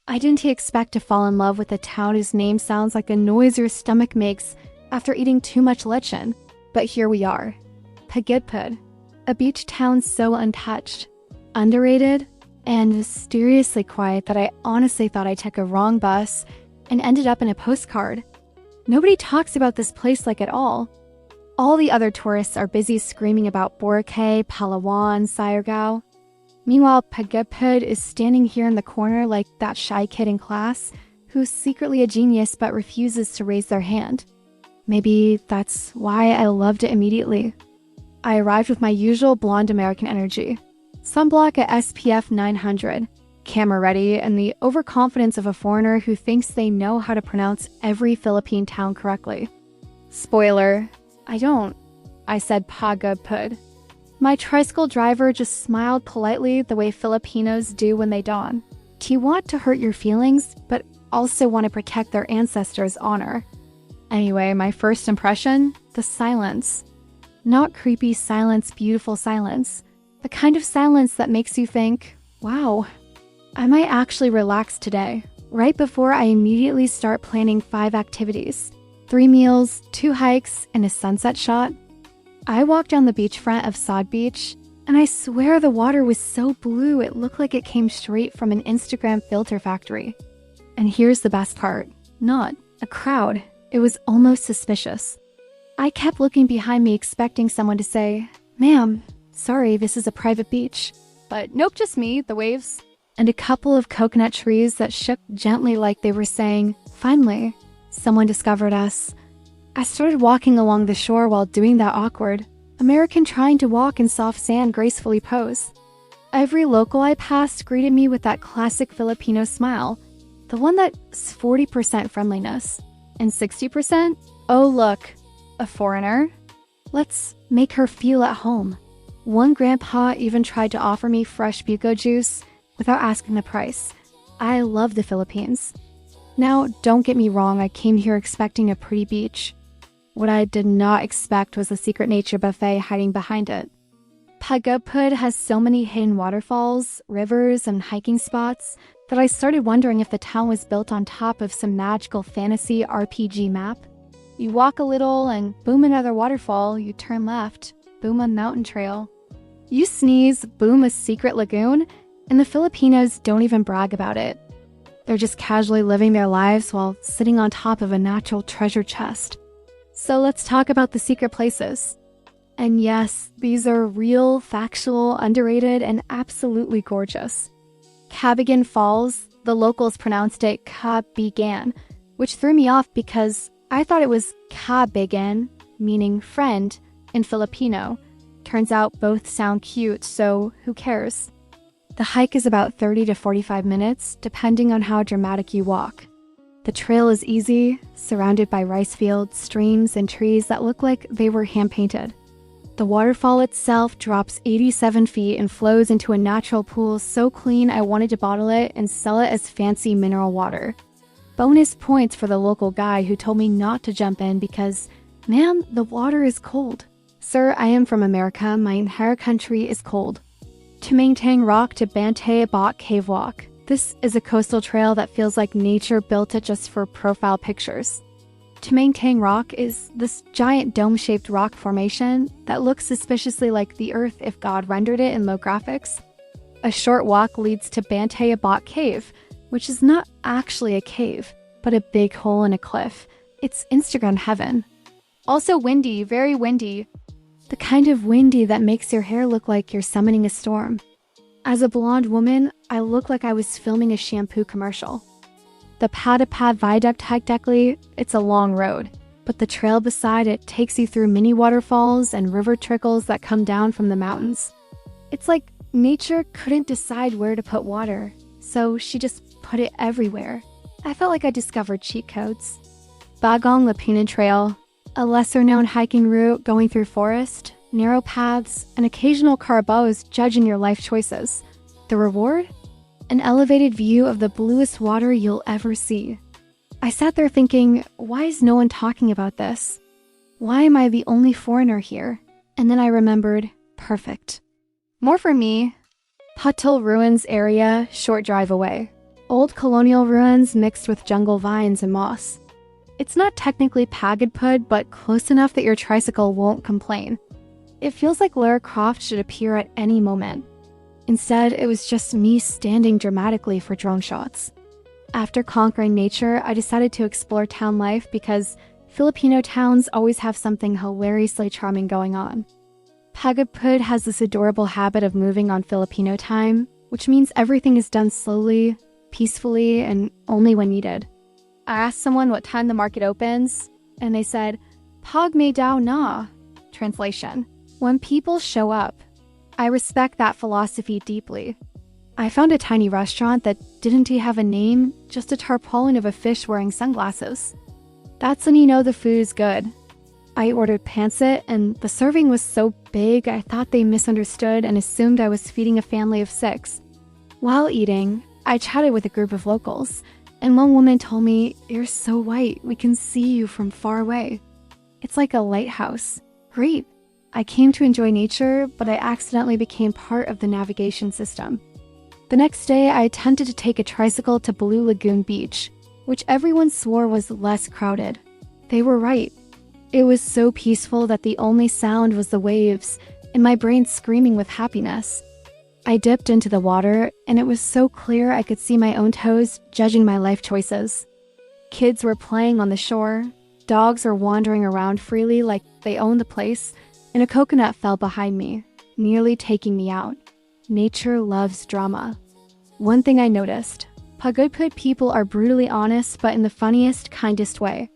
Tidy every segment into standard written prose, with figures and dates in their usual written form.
I didn't expect to fall in love with a town whose name sounds like a noise your stomach makes after eating too much lechon. But here we are. Pagudpud, a beach town so untouched, underrated, and mysteriously quiet that I honestly thought I took a wrong bus and ended up in a postcard. Nobody talks about this place like at all. All the other tourists are busy screaming about Boracay, Palawan, Siargao. Meanwhile, Pagudpud is standing here in the corner like that shy kid in class who's secretly a genius but refuses to raise their hand. Maybe that's why I loved it immediately. I arrived with my usual blonde American energy. Sunblock at SPF 900, camera ready, and the overconfidence of a foreigner who thinks they know how to pronounce every Philippine town correctly. Spoiler, I don't. I said Pagudpud. My tricycle driver just smiled politely the way Filipinos do when they don. Do you want to hurt your feelings, but also want to protect their ancestors' honor? Anyway, my first impression, the silence. Not creepy silence, beautiful silence. The kind of silence that makes you think, wow, I might actually relax today, right before I immediately start planning 5 activities, 3 meals, 2 hikes, and a sunset shot. I walked down the beachfront of Saud Beach, and I swear the water was so blue it looked like it came straight from an Instagram filter factory. And here's the best part, not a crowd. It was almost suspicious. I kept looking behind me expecting someone to say, "Ma'am, sorry, this is a private beach." But nope, just me, the waves, and a couple of coconut trees that shook gently like they were saying, "Finally, someone discovered us." I started walking along the shore while doing that awkward American trying to walk in soft sand gracefully pose. Every local I passed greeted me with that classic Filipino smile, the one that's 40% friendliness and 60%, "Oh look, a foreigner? Let's make her feel at home." One grandpa even tried to offer me fresh buko juice without asking the price. I love the Philippines. Now, don't get me wrong, I came here expecting a pretty beach. What I did not expect was a secret nature buffet hiding behind it. Pagudpud has so many hidden waterfalls, rivers, and hiking spots that I started wondering if the town was built on top of some magical fantasy RPG map. You walk a little and boom, another waterfall, you turn left, boom, a mountain trail. You sneeze, boom, a secret lagoon, and the Filipinos don't even brag about it. They're just casually living their lives while sitting on top of a natural treasure chest. So let's talk about the secret places. And yes, these are real, factual, underrated, and absolutely gorgeous. Cabigan Falls, the locals pronounced it Cabigan, which threw me off because I thought it was Cabigan, meaning friend, in Filipino. Turns out both sound cute, so who cares? The hike is about 30 to 45 minutes, depending on how dramatic you walk. The trail is easy, surrounded by rice fields, streams, and trees that look like they were hand-painted. The waterfall itself drops 87 feet and flows into a natural pool so clean I wanted to bottle it and sell it as fancy mineral water. Bonus points for the local guy who told me not to jump in because, "Ma'am, the water is cold." Sir, I am from America. My entire country is cold. Tumangtang Rock to Bantay Bot Cave Walk. This is a coastal trail that feels like nature built it just for profile pictures. Tumangtang Rock is this giant dome-shaped rock formation that looks suspiciously like the Earth if God rendered it in low graphics. A short walk leads to Bantay Bot Cave, which is not actually a cave, but a big hole in a cliff. It's Instagram heaven. Also windy, very windy. The kind of windy that makes your hair look like you're summoning a storm. As a blonde woman, I look like I was filming a shampoo commercial. The Pagudpud Viaduct hike technically, it's a long road, but the trail beside it takes you through mini waterfalls and river trickles that come down from the mountains. It's like nature couldn't decide where to put water, so she just put it everywhere. I felt like I discovered cheat codes. Bagong Lapunan Trail, a lesser-known hiking route going through forest, narrow paths, and occasional carbos judging your life choices. The reward? An elevated view of the bluest water you'll ever see. I sat there thinking, why is no one talking about this? Why am I the only foreigner here? And then I remembered, perfect. More for me, Patul Ruins area, short drive away. Old colonial ruins mixed with jungle vines and moss. It's not technically Pagudpud, but close enough that your tricycle won't complain. It feels like Lara Croft should appear at any moment. Instead, it was just me standing dramatically for drone shots. After conquering nature, I decided to explore town life because Filipino towns always have something hilariously charming going on. Pagudpud has this adorable habit of moving on Filipino time, which means everything is done slowly, peacefully, and only when needed. I asked someone what time the market opens, and they said, "Pag may daw na." Translation: when people show up. I respect that philosophy deeply. I found a tiny restaurant that didn't have a name, just a tarpaulin of a fish wearing sunglasses. That's when you know the food is good. I ordered pancit, and the serving was so big I thought they misunderstood and assumed I was feeding a family of 6. While eating, I chatted with a group of locals, and one woman told me, "You're so white, we can see you from far away." It's like a lighthouse. Great. I came to enjoy nature, but I accidentally became part of the navigation system. The next day, I attempted to take a tricycle to Blue Lagoon Beach, which everyone swore was less crowded. They were right. It was so peaceful that the only sound was the waves, and my brain screaming with happiness. I dipped into the water, and it was so clear I could see my own toes judging my life choices. Kids were playing on the shore, dogs were wandering around freely like they owned the place, and a coconut fell behind me, nearly taking me out. Nature loves drama. One thing I noticed: Pagudpud people are brutally honest, but in the funniest, kindest way.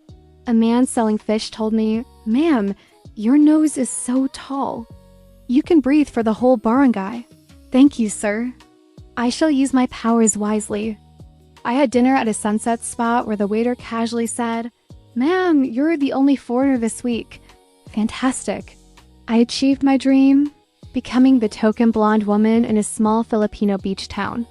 A man selling fish told me, "Ma'am, your nose is so tall. You can breathe for the whole barangay." Thank you, sir. I shall use my powers wisely. I had dinner at a sunset spot where the waiter casually said, "Ma'am, you're the only foreigner this week." Fantastic. I achieved my dream, becoming the token blonde woman in a small Filipino beach town.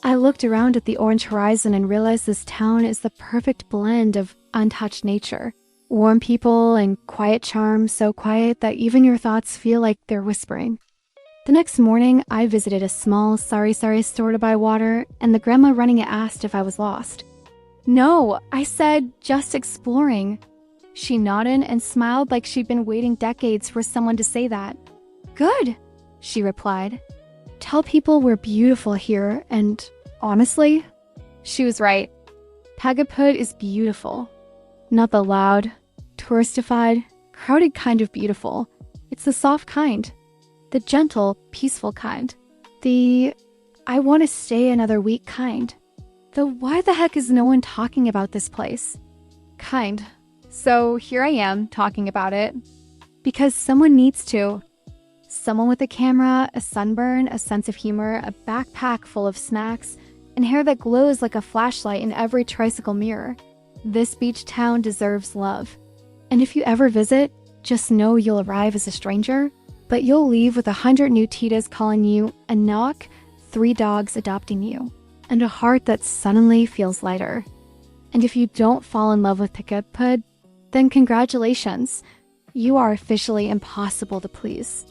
I looked around at the orange horizon and realized this town is the perfect blend of untouched nature, warm people, and quiet charm, so quiet that even your thoughts feel like they're whispering. The next morning, I visited a small sari-sari store to buy water, and the grandma running it asked if I was lost. "No," I said, "just exploring." She nodded and smiled like she'd been waiting decades for someone to say that. "Good," she replied. "Tell people we're beautiful here, and honestly," she was right. Pagudpud is beautiful. Not the loud, touristified, crowded kind of beautiful. It's the soft kind. The gentle, peaceful kind. The "I want to stay another week" kind. The "why the heck is no one talking about this place" kind. So here I am talking about it. Because someone needs to. Someone with a camera, a sunburn, a sense of humor, a backpack full of snacks, and hair that glows like a flashlight in every tricycle mirror. This beach town deserves love. And if you ever visit, just know you'll arrive as a stranger, but you'll leave with 100 new titas calling you, a knock, 3 dogs adopting you, and a heart that suddenly feels lighter. And if you don't fall in love with Pagudpud, then congratulations. You are officially impossible to please.